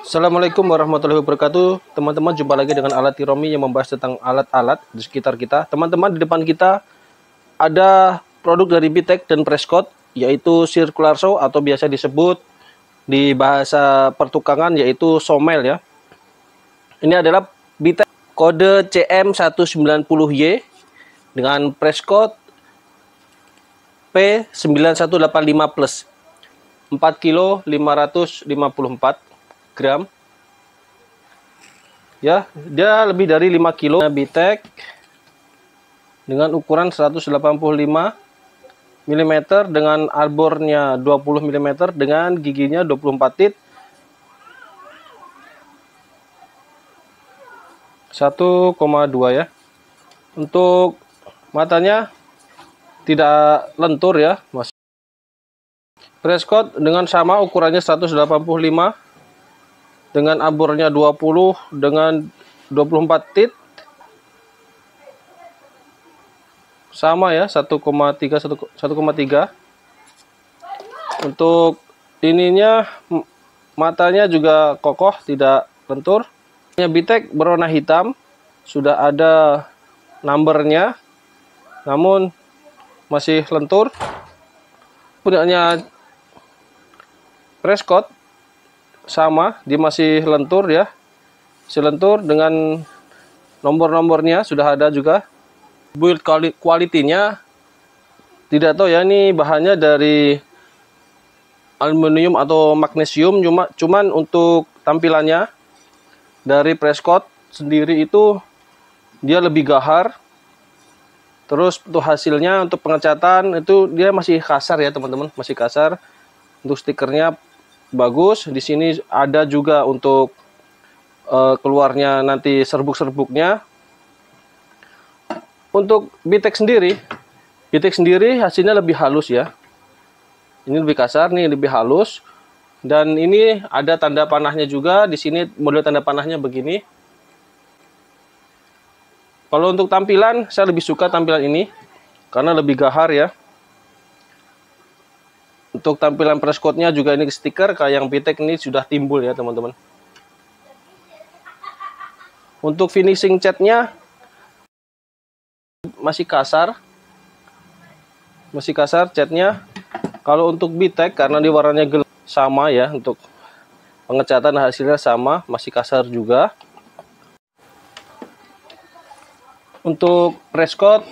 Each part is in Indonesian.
Assalamualaikum warahmatullahi wabarakatuh. Teman-teman, jumpa lagi dengan Alat Tiromi yang membahas tentang alat-alat di sekitar kita. Teman-teman, di depan kita ada produk dari Bitek dan Prescott, yaitu circular saw atau biasa disebut di bahasa pertukangan yaitu somel ya. Ini adalah Bitek kode CM190Y dengan Prescott P9185 Plus 4 kilo 554 gram ya, dia lebih dari 5 kilo. Bitek dengan ukuran 185 mm dengan arbornya 20 mm dengan giginya 24 tit, 1,2 ya. Untuk matanya tidak lentur ya, Mas. Prescott dengan sama ukurannya 185 dengan arbornya 20 dengan 24 tit, sama ya, 1,3. Untuk ininya matanya juga kokoh, tidak lentur. Bitek berwarna hitam, sudah ada numbernya namun masih lentur. Punyanya Prescott sama, dia masih lentur ya, selentur dengan nomor-nomornya sudah ada juga. Build quality-nya tidak tahu ya, ini bahannya dari aluminium atau magnesium, cuman untuk tampilannya dari Prescott sendiri itu dia lebih gahar. Terus untuk hasilnya, untuk pengecatan itu dia masih kasar ya teman-teman, masih kasar. Untuk stikernya bagus. Di sini ada juga untuk keluarnya nanti serbuk-serbuknya. Untuk Bitek sendiri hasilnya lebih halus ya. Ini lebih kasar, nih lebih halus. Dan ini ada tanda panahnya juga. Di sini model tanda panahnya begini. Kalau untuk tampilan, saya lebih suka tampilan ini karena lebih gahar ya. Untuk tampilan Prescottnya juga ini stiker kayak yang Bitek ini sudah timbul ya teman-teman. Untuk finishing catnya masih kasar catnya. Kalau untuk Bitek karena di warnanya gelap sama ya, untuk pengecatan hasilnya sama, masih kasar juga. Untuk Prescott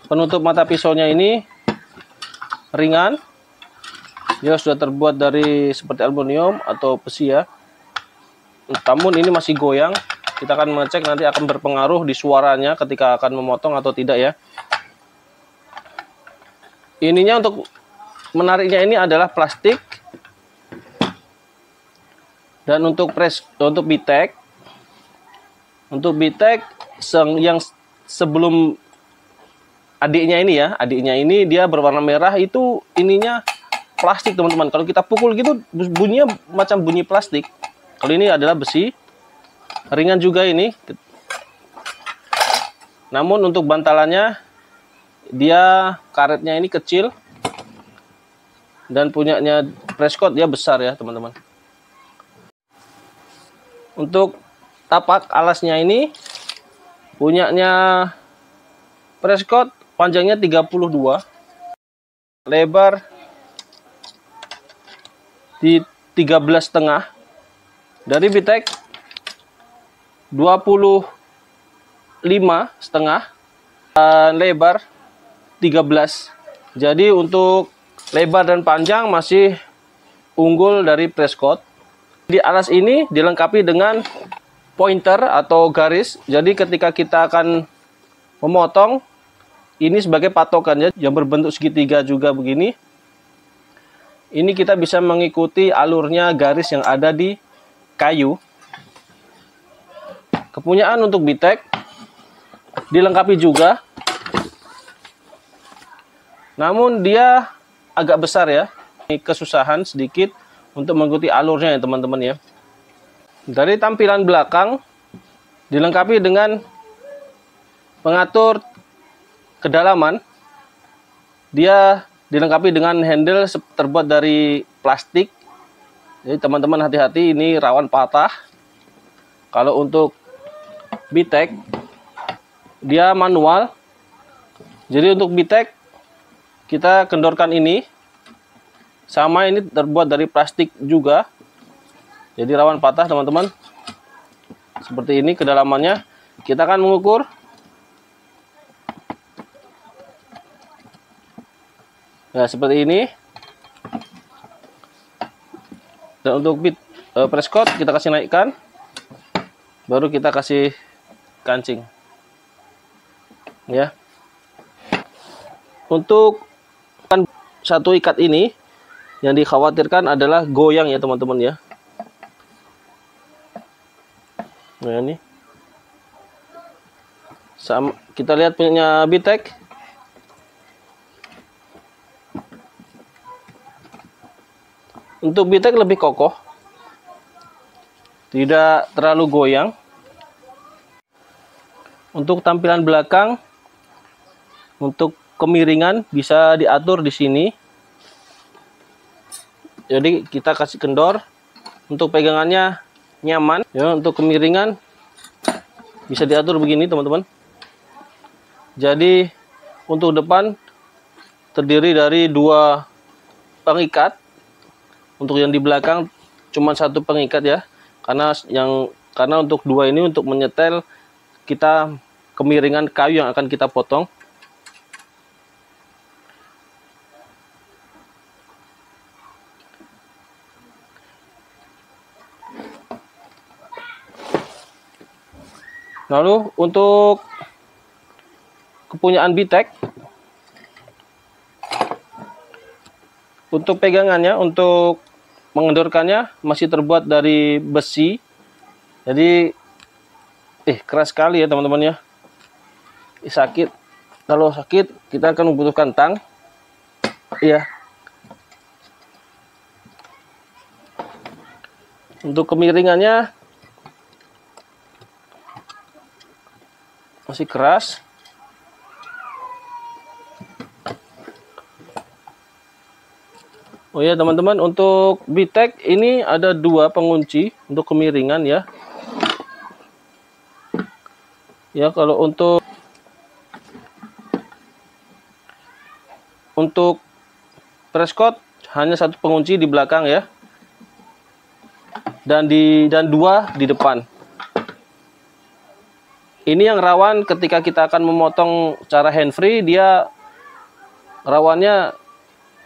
penutup mata pisaunya ini ringan. Dia sudah terbuat dari seperti aluminium atau besi ya. Namun ini masih goyang. Kita akan mengecek, nanti akan berpengaruh di suaranya ketika akan memotong atau tidak ya. Ininya untuk menariknya ini adalah plastik. Dan untuk Bitek, yang sebelum adiknya ini dia berwarna merah, itu ininya plastik teman-teman. Kalau kita pukul gitu bunyinya macam bunyi plastik. Kalau ini adalah besi, ringan juga ini. Namun untuk bantalannya dia karetnya ini kecil, dan punyanya Prescott dia besar ya teman-teman. Untuk tapak alasnya ini punyanya Prescott panjangnya 32, lebar di 13,5. Dari Bitek 25,5 dan lebar 13. Jadi untuk lebar dan panjang masih unggul dari Prescott. Di alas ini dilengkapi dengan pointer atau garis. Jadi ketika kita akan memotong, ini sebagai patokannya yang berbentuk segitiga juga begini. Ini kita bisa mengikuti alurnya garis yang ada di kayu. Kepunyaan untuk Bitek dilengkapi juga, namun dia agak besar ya. Ini kesusahan sedikit untuk mengikuti alurnya ya teman-teman ya. Dari tampilan belakang dilengkapi dengan pengatur kedalaman. Dia dilengkapi dengan handle terbuat dari plastik Jadi teman-teman hati-hati, ini rawan patah. Kalau untuk BTEC dia manual. Jadi untuk BTEC kita kendorkan ini. Sama, ini terbuat dari plastik juga. Jadi rawan patah teman-teman. Seperti ini kedalamannya. Kita akan mengukur. Nah, seperti ini. Dan untuk prescott kita kasih naikkan. Baru kita kasih kancing. Ya. Untuk satu ikat ini yang dikhawatirkan adalah goyang ya teman-teman ya. Nah ini. Sama, kita lihat punya BTEC. Untuk BTEC lebih kokoh. Tidak terlalu goyang. Untuk tampilan belakang, untuk kemiringan bisa diatur di sini. Jadi kita kasih kendor, untuk pegangannya nyaman ya. Untuk kemiringan bisa diatur begini teman-teman. Jadi untuk depan terdiri dari 2 pengikat. Untuk yang di belakang cuma 1 pengikat ya. Karena untuk 2 ini untuk menyetel kita kemiringan kayu yang akan kita potong. Lalu untuk kepunyaan BTEC, untuk pegangannya, untuk mengendorkannya masih terbuat dari besi. Jadi keras sekali ya teman-teman ya. Sakit. Kalau sakit kita akan membutuhkan tang. Iya. Untuk kemiringannya masih keras. Oh ya teman-teman, untuk BTEC ini ada 2 pengunci untuk kemiringan ya. Ya, kalau untuk prescott hanya 1 pengunci di belakang ya. Dan 2 di depan. Ini yang rawan ketika kita akan memotong secara hand free, dia rawannya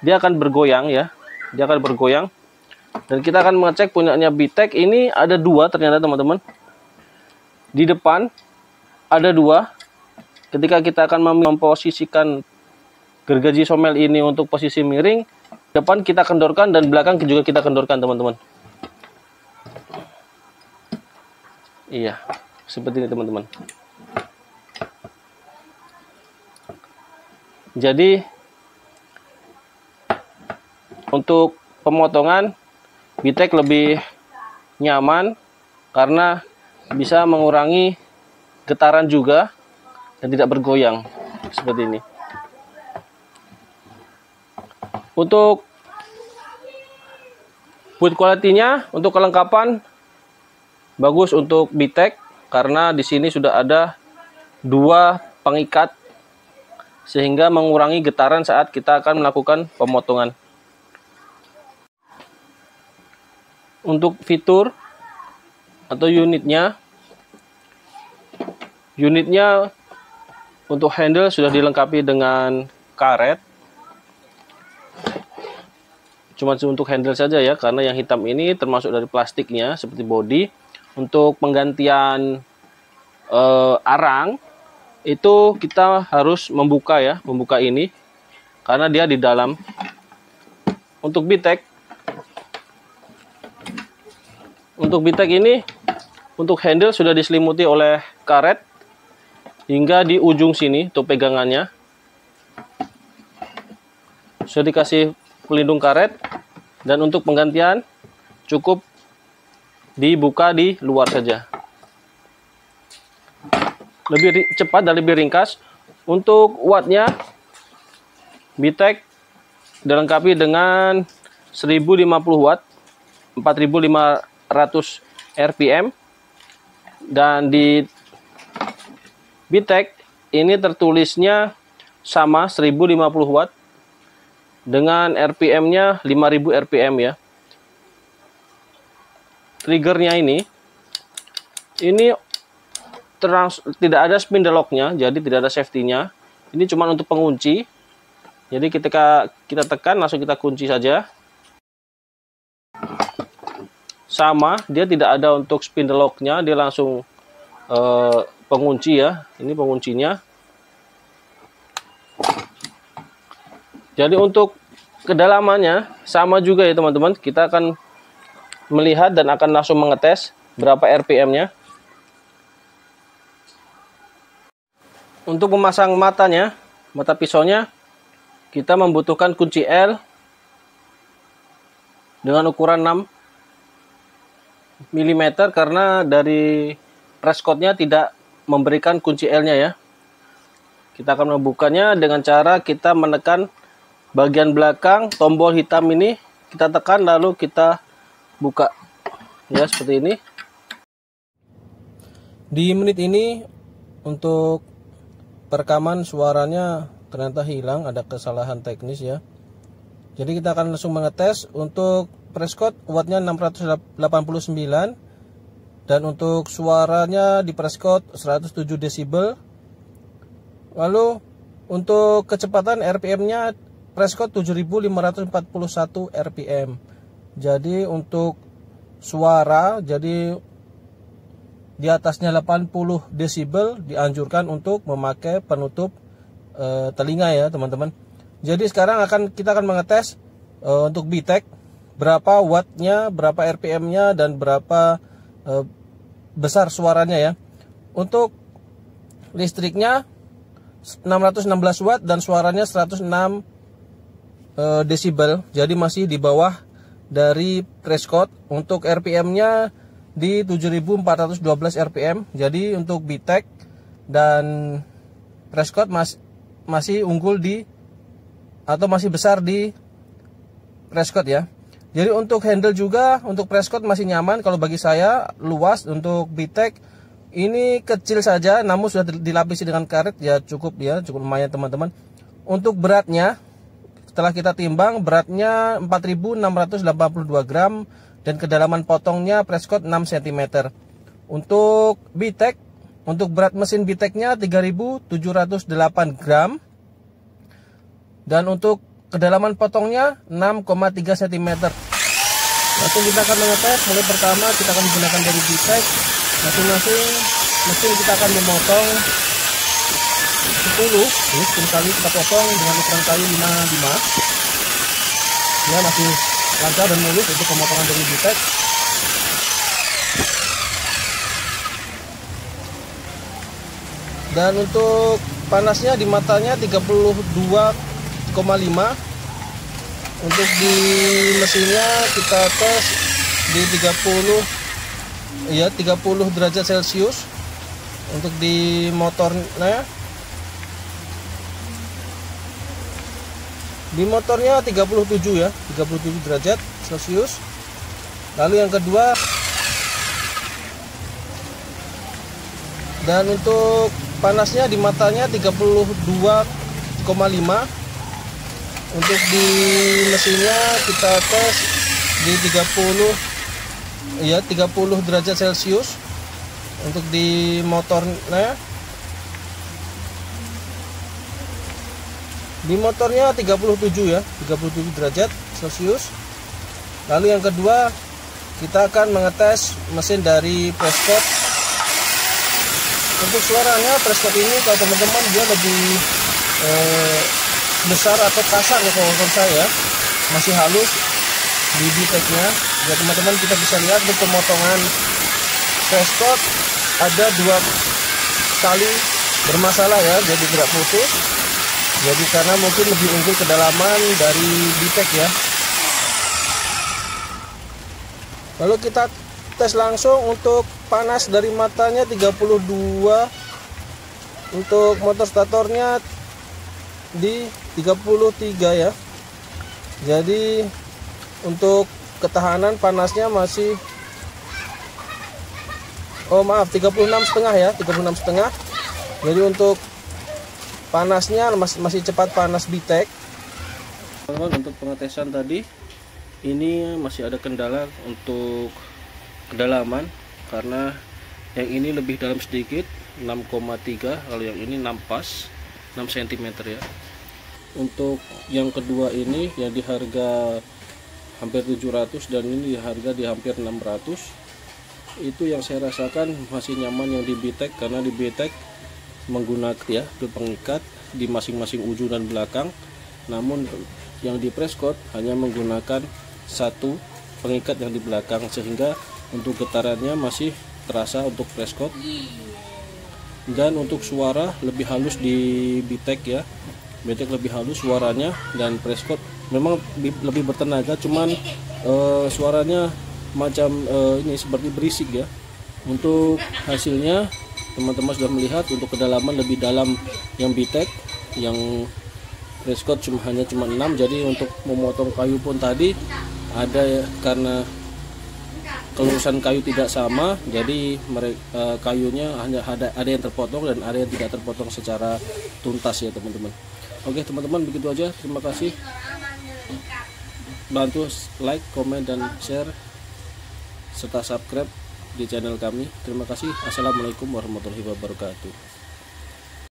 dia akan bergoyang ya. Dia akan bergoyang. Dan kita akan mengecek punyanya BTEC ini ada 2 ternyata teman-teman. Di depan ada 2. Ketika kita akan memposisikan gergaji somel ini untuk posisi miring, depan kita kendorkan dan belakang juga kita kendorkan teman-teman. Iya, seperti ini teman-teman. Jadi untuk pemotongan BTEC lebih nyaman karena bisa mengurangi getaran juga dan tidak bergoyang seperti ini. Untuk build quality-nya, untuk kelengkapan bagus untuk BTEC karena di sini sudah ada 2 pengikat sehingga mengurangi getaran saat kita akan melakukan pemotongan. Untuk fitur atau unitnya untuk handle sudah dilengkapi dengan karet. Cuma untuk handle saja ya, karena yang hitam ini termasuk dari plastiknya seperti body. Untuk penggantian arang itu kita harus membuka ya, membuka ini karena dia di dalam. Untuk BTEC ini untuk handle sudah diselimuti oleh karet hingga di ujung sini untuk pegangannya. Sudah dikasih pelindung karet dan untuk penggantian cukup dibuka di luar saja. Lebih cepat dan lebih ringkas. Untuk wattnya BTEC dilengkapi dengan 1050 watt 4500 rpm, dan di VTEC ini tertulisnya sama 1050 watt dengan RPM-nya 5000 rpm ya. Triggernya ini tidak ada spindle lock-nya, jadi tidak ada safety-nya. Ini cuma untuk pengunci. Jadi ketika kita tekan langsung kita kunci saja. Sama, dia tidak ada untuk spindle lock-nya, dia langsung pengunci ya. Ini penguncinya. Jadi untuk kedalamannya sama juga ya teman-teman. Kita akan melihat dan akan langsung mengetes berapa RPM-nya. Untuk memasang matanya, mata pisaunya, kita membutuhkan kunci L dengan ukuran 6 mm karena dari Prescott-nya tidak memberikan kunci L-nya ya. Kita akan membukanya dengan cara kita menekan bagian belakang tombol hitam ini, kita tekan lalu kita buka ya, seperti ini. Di menit ini untuk perekaman suaranya ternyata hilang, ada kesalahan teknis ya. Jadi kita akan langsung mengetes. Untuk Prescott wattnya 689 dan untuk suaranya di Prescott 107 desibel. Lalu untuk kecepatan RPM-nya Prescott 7541 rpm. Jadi untuk suara, jadi di atasnya 80 desibel dianjurkan untuk memakai penutup telinga ya teman-teman. Jadi sekarang kita akan mengetes untuk VTEC berapa wattnya, berapa RPM-nya, dan berapa besar suaranya ya. Untuk listriknya 616 watt dan suaranya 106 desibel. Jadi masih di bawah dari Prescott. Untuk RPM-nya di 7412 rpm. Jadi untuk VTEC dan Prescott masih unggul atau masih besar di Prescott ya. Jadi untuk handle juga untuk Prescott masih nyaman, kalau bagi saya luas. Untuk VTEC ini kecil saja namun sudah dilapisi dengan karet ya, cukup lumayan teman-teman. Untuk beratnya, setelah kita timbang, beratnya 4682 gram dan kedalaman potongnya Prescott 6 cm. Untuk VTEC, untuk berat mesin VTEC-nya 3708 gram dan untuk kedalaman potongnya 6,3 cm. Langsung kita akan mengetes. Mulai pertama kita akan menggunakan dari VTEC. Masing-masing mesin kita akan memotong 10. Ini 10 kali kita potong dengan ukuran kali 55. Ya, masih lancar dan mulus untuk pemotongan dari VTEC. Dan untuk panasnya di matanya 32,5. Untuk di mesinnya kita tes di 30 derajat Celcius. Untuk di motornya, di motornya 37 ya, 37 derajat Celcius. Lalu yang kedua, dan untuk panasnya di matanya 32,5. Untuk di mesinnya kita tes di 30 derajat Celcius. Untuk di motornya, 37 ya, 37 derajat Celcius. Lalu yang kedua, kita akan mengetes mesin dari Prescott. Untuk suaranya Prescott ini kalau teman-teman dia lebih besar atau kasar ya kalau menurut saya, masih halus di VTEC-nya. Ya teman-teman, kita bisa lihat untuk pemotongan Prescott ada 2 kali bermasalah ya, jadi tidak putus. Jadi karena mungkin lebih unggul kedalaman dari VTEC ya. Lalu kita tes langsung untuk panas dari matanya 32. Untuk motor statornya di 33 ya. Jadi untuk ketahanan panasnya masih 36,5 ya, 36,5. Jadi untuk panasnya masih cepat panas BTEC. Teman-teman, untuk pengetesan tadi ini masih ada kendala untuk kedalaman karena yang ini lebih dalam sedikit 6,3, kalau yang ini 6 pas 6 cm ya. Untuk yang kedua ini yang di harga hampir 700 dan ini di harga di hampir 600, itu yang saya rasakan masih nyaman yang di BTEC, karena di BTEC menggunakan ya pengikat di masing-masing ujung dan belakang, namun yang di Prescott hanya menggunakan satu pengikat yang di belakang, sehingga untuk getarannya masih terasa untuk Prescott. Dan untuk suara lebih halus di BTEC ya, BTEC lebih halus suaranya, dan Prescott memang lebih bertenaga, cuman suaranya macam ini seperti berisik ya. Untuk hasilnya teman-teman sudah melihat, untuk kedalaman lebih dalam yang BTEC, yang Prescott hanya 6. Jadi untuk memotong kayu pun tadi ada ya, karena kelurusan kayu tidak sama, jadi kayunya hanya ada yang terpotong dan ada yang tidak terpotong secara tuntas ya teman-teman. Oke teman-teman, begitu aja. Terima kasih. Bantu like, komen, dan share serta subscribe di channel kami. Terima kasih. Assalamualaikum warahmatullahi wabarakatuh.